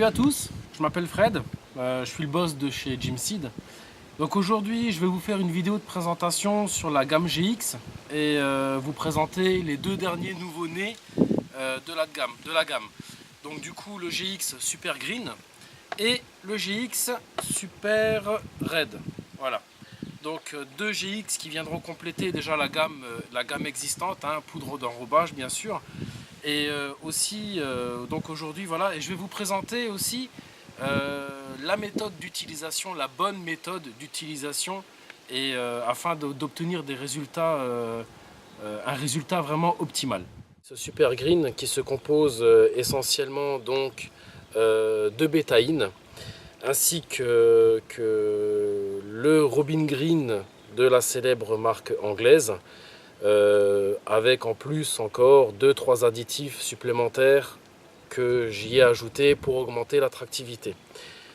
Salut à tous, je m'appelle Fred, je suis le boss de chez Jimseed. Donc aujourd'hui je vais vous faire une vidéo de présentation sur la gamme GX et vous présenter les deux derniers nouveaux-nés de la gamme. Donc du coup le GX Super Green et le GX Super Red. Voilà. Donc deux GX qui viendront compléter déjà la gamme existante, hein, poudre d'enrobage bien sûr. Et aussi, donc aujourd'hui, voilà, et je vais vous présenter aussi la méthode d'utilisation, la bonne méthode d'utilisation, et afin d'obtenir des résultats, un résultat vraiment optimal. Ce Super Green qui se compose essentiellement donc de bétaïne, ainsi que le Robin Green de la célèbre marque anglaise. Avec en plus encore 2-3 additifs supplémentaires que j'y ai ajouté pour augmenter l'attractivité.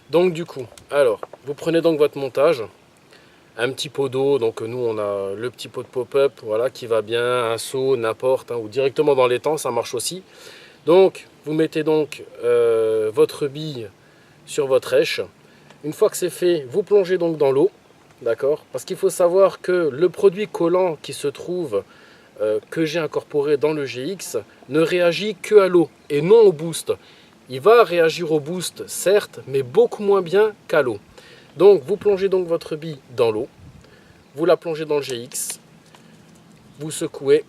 Donc du coup, alors vous prenez donc votre montage, un petit pot d'eau, donc nous on a le petit pot de pop-up, voilà, qui va bien, un seau, n'importe, hein, ou directement dans l'étang, ça marche aussi. Donc vous mettez donc votre bille sur votre rêche. Une fois que c'est fait, vous plongez donc dans l'eau. D'accord? Parce qu'il faut savoir que le produit collant qui se trouve, que j'ai incorporé dans le GX, ne réagit que à l'eau et non au boost. Il va réagir au boost, certes, mais beaucoup moins bien qu'à l'eau. Donc, vous plongez donc votre bille dans l'eau, vous la plongez dans le GX, vous secouez,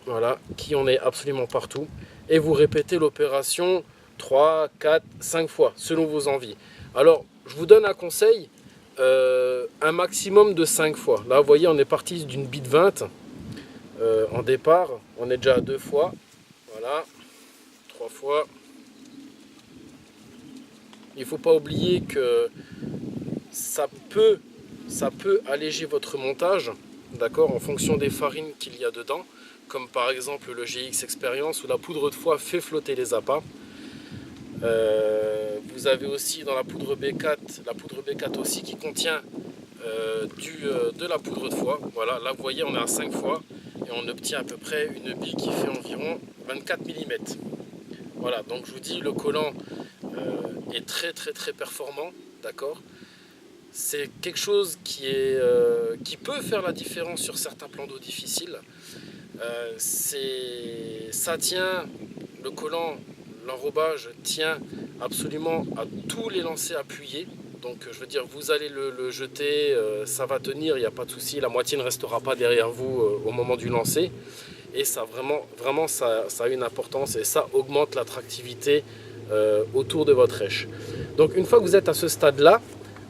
voilà, qui en est absolument partout, et vous répétez l'opération 3, 4, 5 fois, selon vos envies. Alors, je vous donne un conseil. Un maximum de 5 fois. Là, vous voyez, on est parti d'une bite 20 en départ. On est déjà à 2 fois. Voilà. 3 fois. Il ne faut pas oublier que ça peut alléger votre montage, d'accord, en fonction des farines qu'il y a dedans, comme par exemple le GX Experience où la poudre de foie fait flotter les appâts. Vous avez aussi dans la poudre B4 aussi qui contient de la poudre de foie. Voilà, là vous voyez on est à 5 fois et on obtient à peu près une bille qui fait environ 24 mm. Voilà, donc je vous dis, le collant est très performant, d'accord. C'est quelque chose qui peut faire la différence sur certains plans d'eau difficiles. Ça tient, le collant, l'enrobage tient absolument à tous les lancers appuyés. Donc je veux dire, vous allez le jeter, ça va tenir, il n'y a pas de souci, la moitié ne restera pas derrière vous au moment du lancer. Et ça vraiment ça a une importance et ça augmente l'attractivité autour de votre rêche. Donc une fois que vous êtes à ce stade-là,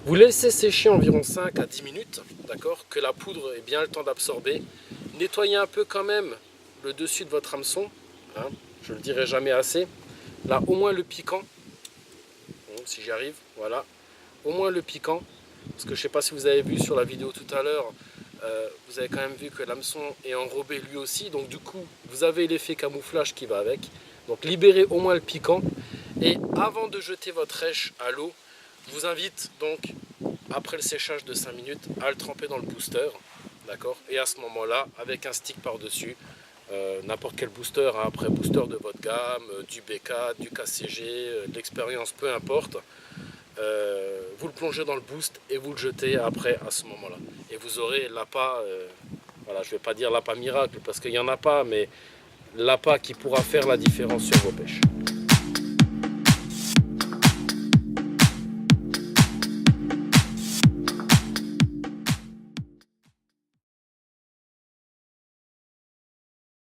vous laissez sécher environ 5 à 10 minutes, d'accord, que la poudre ait bien le temps d'absorber. Nettoyez un peu quand même le dessus de votre hameçon, hein, je ne le dirai jamais assez. Là, au moins le piquant, bon, si j'y arrive, voilà. Au moins le piquant, parce que je ne sais pas si vous avez vu sur la vidéo tout à l'heure, vous avez quand même vu que l'hameçon est enrobé lui aussi, donc du coup vous avez l'effet camouflage qui va avec. Donc libérez au moins le piquant, et avant de jeter votre rêche à l'eau, je vous invite donc, après le séchage de 5 minutes, à le tremper dans le booster, d'accord, et à ce moment là, avec un stick par dessus, n'importe quel booster, hein, après booster de votre gamme, du B4, du KCG, de l'expérience, peu importe. Vous le plongez dans le boost et vous le jetez après à ce moment là et vous aurez l'appât, voilà, je vais pas dire l'appât miracle parce qu'il n'y en a pas, mais l'appât qui pourra faire la différence sur vos pêches.